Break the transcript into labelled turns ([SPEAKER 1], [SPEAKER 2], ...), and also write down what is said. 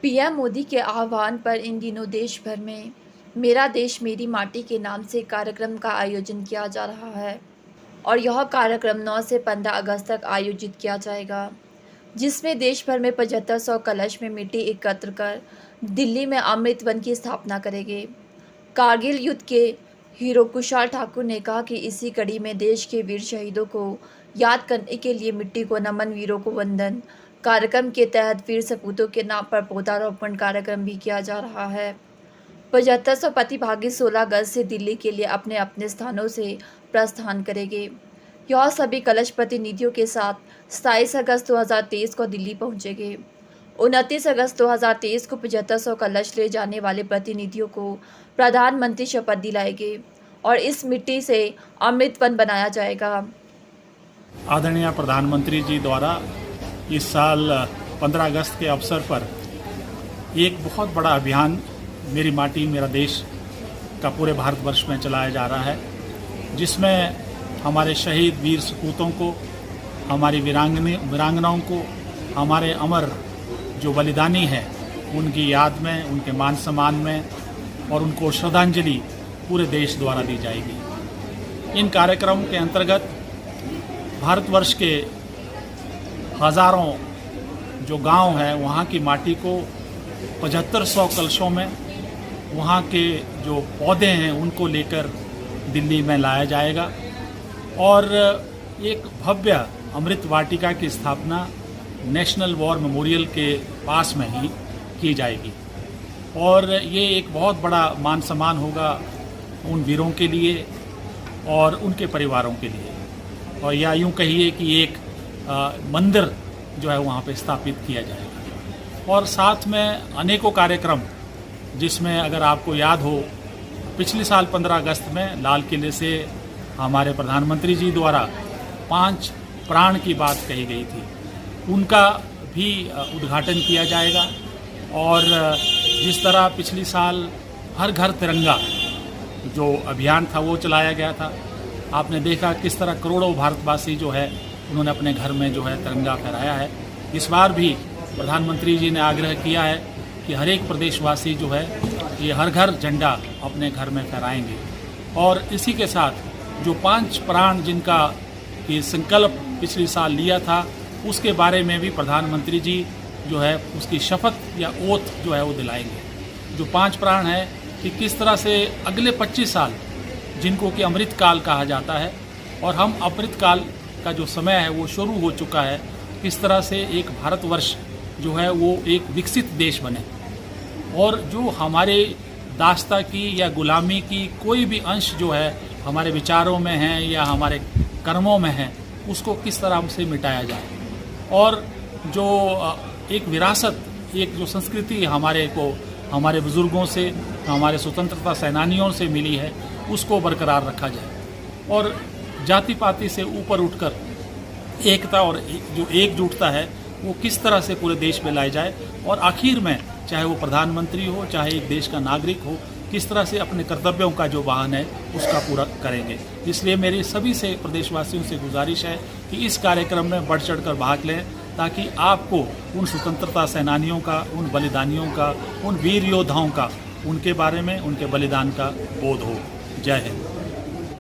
[SPEAKER 1] PM Modi के आह्वान पर इन दिनों देश भर में मेरा देश मेरी माटी के नाम से कार्यक्रम का आयोजन किया जा रहा है और यह कार्यक्रम 9 से 15 अगस्त तक आयोजित किया जाएगा, जिसमें देश भर में 7500 कलश में मिट्टी एकत्र कर दिल्ली में अमृत वन की स्थापना करेंगे। कारगिल युद्ध के हीरो कुशाल ठाकुर ने कहा कि इसी कड़ी में देश के वीर शहीदों को याद करने के लिए मिट्टी को नमन वीरों को वंदन कार्यक्रम के तहत वीर सपूतों के नाम पर पौधारोपण कार्यक्रम भी किया जा रहा है। 7500 प्रतिभागी 16 अगस्त से दिल्ली के लिए अपने अपने स्थानों से प्रस्थान करेंगे। यह सभी कलश प्रतिनिधियों के साथ 27 अगस्त 2023 को दिल्ली पहुंचेंगे। 29 अगस्त 2023 को 7500 कलश ले जाने वाले प्रतिनिधियों को प्रधानमंत्री शपथ दिलाएंगे और इस मिट्टी से अमृत वन बनाया जाएगा।
[SPEAKER 2] आदरणीय प्रधानमंत्री जी द्वारा इस साल 15 अगस्त के अवसर पर एक बहुत बड़ा अभियान मेरी माटी मेरा देश का पूरे भारतवर्ष में चलाया जा रहा है, जिसमें हमारे शहीद वीर सपूतों को, हमारी वीरांगनाओं को, हमारे अमर जो बलिदानी हैं उनकी याद में, उनके मान सम्मान में और उनको श्रद्धांजलि पूरे देश द्वारा दी जाएगी। इन कार्यक्रम के अंतर्गत भारतवर्ष के हज़ारों जो गांव हैं वहाँ की माटी को 7500 कलशों में, वहाँ के जो पौधे हैं उनको लेकर दिल्ली में लाया जाएगा और एक भव्य अमृत वाटिका की स्थापना नेशनल वॉर मेमोरियल के पास में ही की जाएगी। और ये एक बहुत बड़ा मान सम्मान होगा उन वीरों के लिए और उनके परिवारों के लिए, और या यूँ कहिए कि एक मंदिर जो है वहाँ पे स्थापित किया जाएगा। और साथ में अनेकों कार्यक्रम, जिसमें अगर आपको याद हो पिछले साल 15 अगस्त में लाल किले से हमारे प्रधानमंत्री जी द्वारा 5 प्राण की बात कही गई थी, उनका भी उद्घाटन किया जाएगा। और जिस तरह पिछले साल हर घर तिरंगा जो अभियान था वो चलाया गया था, आपने देखा किस तरह करोड़ों भारतवासी जो है उन्होंने अपने घर में जो है तिरंगा फहराया है। इस बार भी प्रधानमंत्री जी ने आग्रह किया है कि हर एक प्रदेशवासी जो है ये हर घर झंडा अपने घर में फहराएंगे। और इसी के साथ जो 5 प्राण जिनका ये संकल्प पिछले साल लिया था, उसके बारे में भी प्रधानमंत्री जी जो है उसकी शपथ या ओथ जो है वो दिलाएंगे। जो 5 प्राण है कि किस तरह से अगले 25 साल जिनको कि अमृत काल कहा जाता है, और हम अमृत काल का जो समय है वो शुरू हो चुका है, किस तरह से एक भारतवर्ष जो है वो एक विकसित देश बने और जो हमारे दास्ता की या गुलामी की कोई भी अंश जो है हमारे विचारों में है या हमारे कर्मों में है, उसको किस तरह से मिटाया जाए। और जो एक विरासत, एक जो संस्कृति हमारे बुज़ुर्गों से, हमारे स्वतंत्रता सेनानियों से मिली है, उसको बरकरार रखा जाए और जाति पाति से ऊपर उठकर एकता और जो एकजुटता है वो किस तरह से पूरे देश में लाई जाए। और आखिर में चाहे वो प्रधानमंत्री हो, चाहे एक देश का नागरिक हो, किस तरह से अपने कर्तव्यों का जो वाहन है उसका पूरा करेंगे। इसलिए मेरी सभी से प्रदेशवासियों से गुजारिश है कि इस कार्यक्रम में बढ़ चढ़ कर भाग लें, ताकि आपको उन स्वतंत्रता सेनानियों का, उन बलिदानियों का, उन वीर योद्धाओं का, उनके बारे में, उनके बलिदान का बोध हो। जय हिंद।